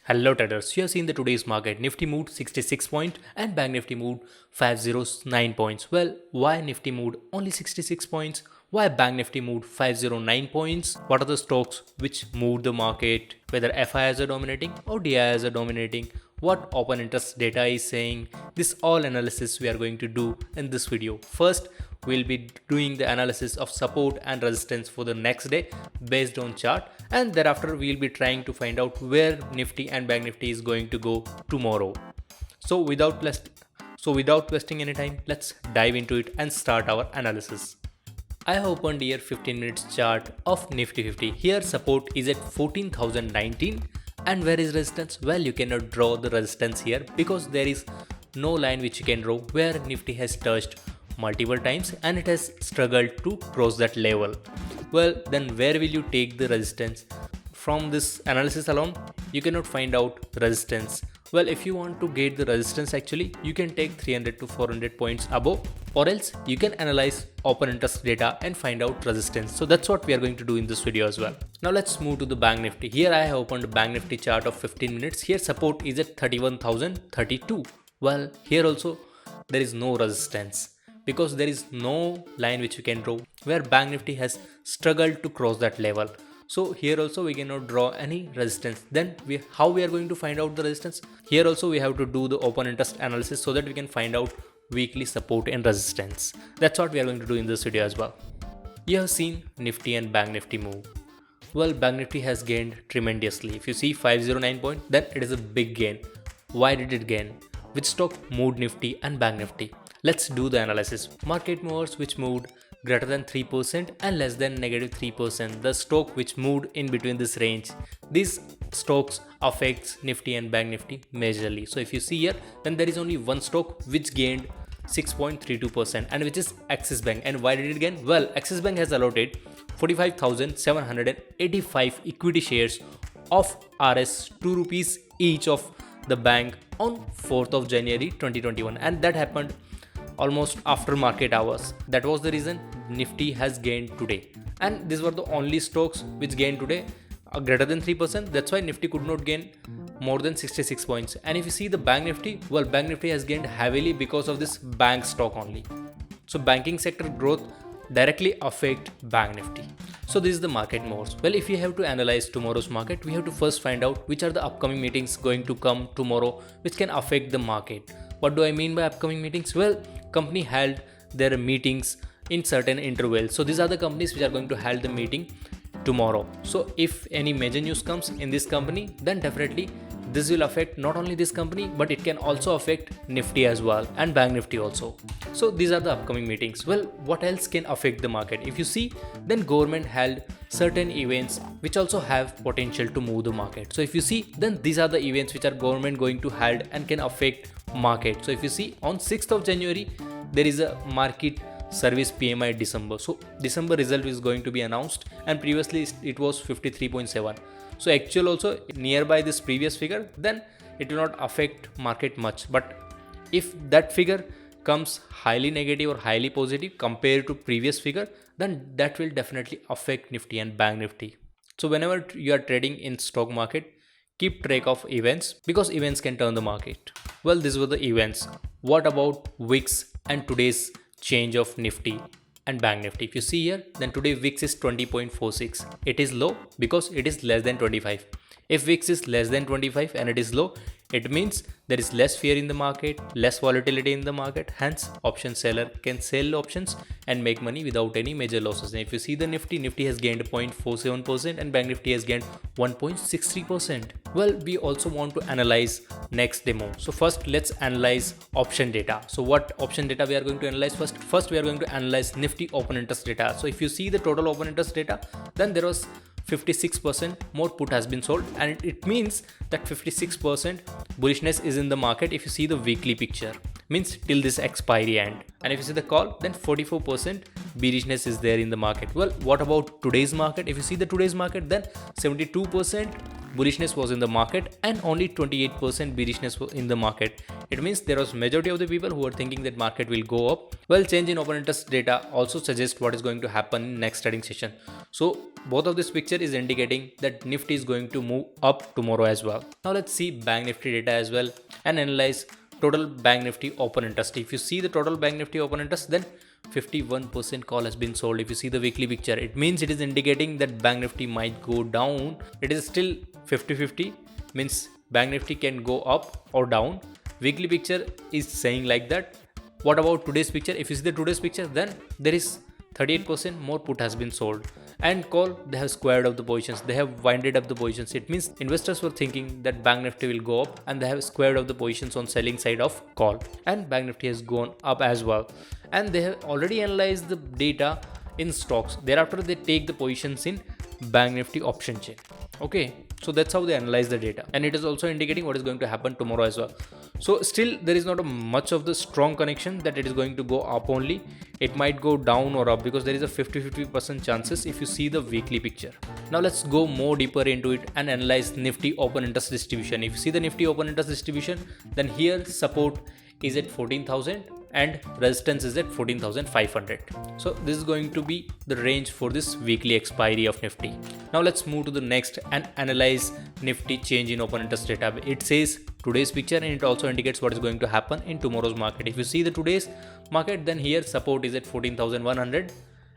Hello traders, you have seen the today's market. Nifty moved 66 points and Bank Nifty moved 509 points. Well, why Nifty moved only 66 points? Why Bank Nifty moved 509 points? What are the stocks which moved the market? Whether FIs are dominating or DIs are dominating? What open interest data is saying? This all analysis we are going to do in this video. First, we'll be doing the analysis of support and resistance for the next day based on chart, and thereafter we'll be trying to find out where Nifty and Bank Nifty is going to go tomorrow. So without wasting any time, let's dive into it and start our analysis. I have opened here 15 minutes chart of Nifty 50. Here support is at 14,019 and where is resistance? Well, you cannot draw the resistance here because there is no line which you can draw where Nifty has touched multiple times and it has struggled to cross that level. Well, then where will you take the resistance? From this analysis alone, you cannot find out resistance. Well, if you want to get the resistance, actually you can take 300 to 400 points above, or else you can analyze open interest data and find out resistance. So that's what we are going to do in this video as well. Now let's move to the Bank Nifty. Here I have opened Bank Nifty chart of 15 minutes. Here support is at 31,032. Well, here also there is no resistance because there is no line which you can draw where Bank Nifty has struggled to cross that level. So here also we cannot draw any resistance. Then how we are going to find out the resistance? Here also we have to do the open interest analysis so that we can find out weekly support and resistance. That's what we are going to do in this video as well. You have seen Nifty and Bank Nifty move. Well, Bank Nifty has gained tremendously. If you see 509 point, then it is a big gain. Why did it gain? Which stock moved Nifty and Bank Nifty? Let's do the analysis. Market movers which moved greater than 3% and less than -3%. The stock which moved in between this range. These stocks affects Nifty and Bank Nifty majorly. So if you see here, then there is only one stock which gained 6.32% and which is Axis Bank. And why did it gain? Well, Axis Bank has allotted 45,785 equity shares of Rs 2 rupees each of the bank on 4th of January 2021, and that happened almost after market hours. That was the reason Nifty has gained today, and these were the only stocks which gained today greater than 3%. That's why Nifty could not gain more than 66 points. And if you see the Bank Nifty, well, Bank Nifty has gained heavily because of this bank stock only. So banking sector growth directly affect Bank Nifty. So this is the market moves. Well, if you have to analyze tomorrow's market, we have to first find out which are the upcoming meetings going to come tomorrow which can affect the market. What do I mean by upcoming meetings? Well, company held their meetings in certain intervals. So these are the companies which are going to hold the meeting tomorrow. So if any major news comes in this company, then definitely this will affect not only this company, but it can also affect Nifty as well and Bank Nifty also. So these are the upcoming meetings. Well, what else can affect the market? If you see, then government held certain events which also have potential to move the market. So if you see, then these are the events which are government going to hold and can affect market. So if you see, on 6th of January, there is a market service PMI December. So December result is going to be announced, and previously it was 53.7. So actual also nearby this previous figure, then it will not affect market much. But if that figure comes highly negative or highly positive compared to previous figure, then that will definitely affect Nifty and Bank Nifty. So whenever you are trading in stock market, keep track of events because events can turn the market. Well, these were the events. What about VIX and today's change of Nifty and Bank Nifty? If you see here, then today VIX is 20.46. It is low because it is less than 25. If VIX is less than 25 and it is low, it means there is less fear in the market, less volatility in the market. Hence, option seller can sell options and make money without any major losses. And if you see the Nifty has gained 0.47% and Bank Nifty has gained 1.63%. Well, we also want to analyze next demo. So first, let's analyze option data. So what option data we are going to analyze first? First, we are going to analyze Nifty open interest data. So if you see the total open interest data, then there was 56% more put has been sold, and it means that 56% bullishness is in the market if you see the weekly picture. means till this expiry end. And if you see the call, then 44% bearishness is there in the market. Well, what about today's market? If you see the today's market, then 72% bullishness was in the market and only 28% bearishness was in the market. It means there was majority of the people who are thinking that market will go up. Well, change in open interest data also suggests what is going to happen in next trading session. So both of this picture is indicating that Nifty is going to move up tomorrow as well. Now let's see Bank Nifty data as well and analyze total Bank Nifty open interest. If you see the total Bank Nifty open interest, then 51% call has been sold. If you see the weekly picture, it means it is indicating that Bank Nifty might go down. It is still 50-50, means Bank Nifty can go up or down. Weekly picture is saying like that. What about today's picture? If you see the today's picture, then there is 38% more put has been sold, and call, they have squared up the positions, they have winded up the positions. It means investors were thinking that Bank Nifty will go up and they have squared up the positions on selling side of call, and Bank Nifty has gone up as well. And they have already analyzed the data in stocks. Thereafter they take the positions in Bank Nifty option chain. Okay, so that's how they analyze the data, and it is also indicating what is going to happen tomorrow as well. So still there is not a much of the strong connection that it is going to go up only. It might go down or up because there is a 50-50% chances if you see the weekly picture. Now let's go more deeper into it and analyze Nifty open interest distribution. If you see the Nifty open interest distribution, then here support is at 14,000 and resistance is at 14,500. So this is going to be the range for this weekly expiry of Nifty. Now let's move to the next and analyze Nifty change in open interest data. It says today's picture and it also indicates what is going to happen in tomorrow's market. If you see the today's market, then here support is at 14,100,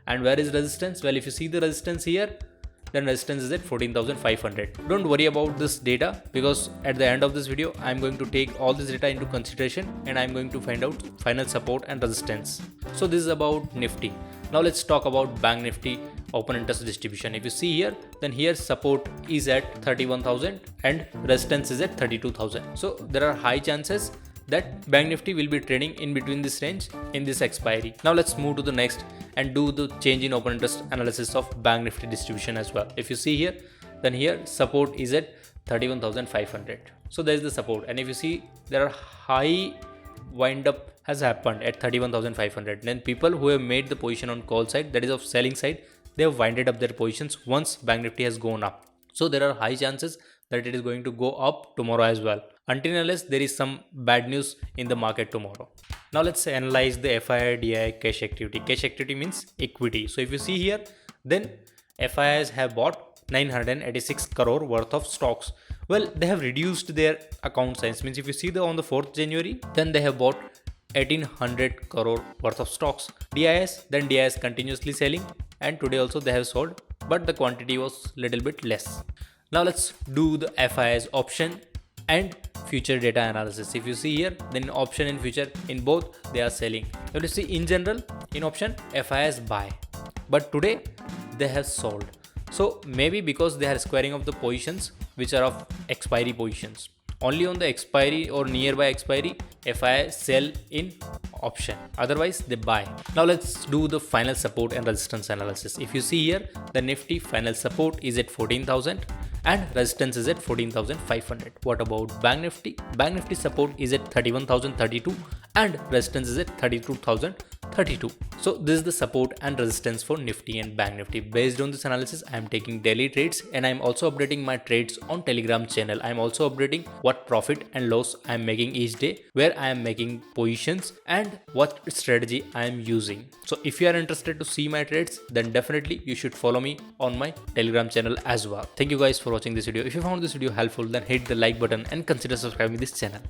and where is resistance? Well, if you see the resistance here, then resistance is at 14,500. Don't worry about this data, because at the end of this video I'm going to take all this data into consideration and I'm going to find out final support and resistance. So this is about Nifty. Now let's talk about Bank Nifty open interest distribution. If you see here, then here support is at 31,000 and resistance is at 32,000. So there are high chances that Bank Nifty will be trading in between this range in this expiry. Now let's move to the next and do the change in open interest analysis of Bank Nifty distribution as well. If you see here, then here support is at 31,500. So there is the support, and if you see, there are high wind up has happened at 31,500. Then people who have made the position on call side, that is of selling side, they have winded up their positions once Bank Nifty has gone up. So there are high chances that it is going to go up tomorrow as well, until unless there is some bad news in the market tomorrow. Now let's analyze the FII DII cash activity. Cash activity means equity. So if you see here, then FIIs have bought 986 crore worth of stocks. Well, they have reduced their account size. Means if you see the on the 4th January, then they have bought 1800 crore worth of stocks. DIS, then DIS continuously selling, and today also they have sold, but the quantity was little bit less. Now let's do the FIIs option and future data analysis. If you see here, then in option and future, in both they are selling. You will see in general in option FIIs buy, but today they have sold. So maybe because they are squaring of the positions which are of expiry positions. Only on the expiry or nearby expiry, FII sell in option, otherwise they buy. Now let's do the final support and resistance analysis. If you see here, the Nifty final support is at 14,000 and resistance is at 14,500. What about Bank Nifty? Bank Nifty support is at 31,032 and resistance is at 32,032. So this is the support and resistance for Nifty and Bank Nifty. Based on this analysis, I am taking daily trades, and I am also updating my trades on Telegram channel. I am also updating what profit and loss I am making each day, where I am making positions, and what strategy I am using. So if you are interested to see my trades, then definitely you should follow me on my Telegram channel as well. Thank you guys for watching this video. If you found this video helpful, then hit the like button and consider subscribing this channel.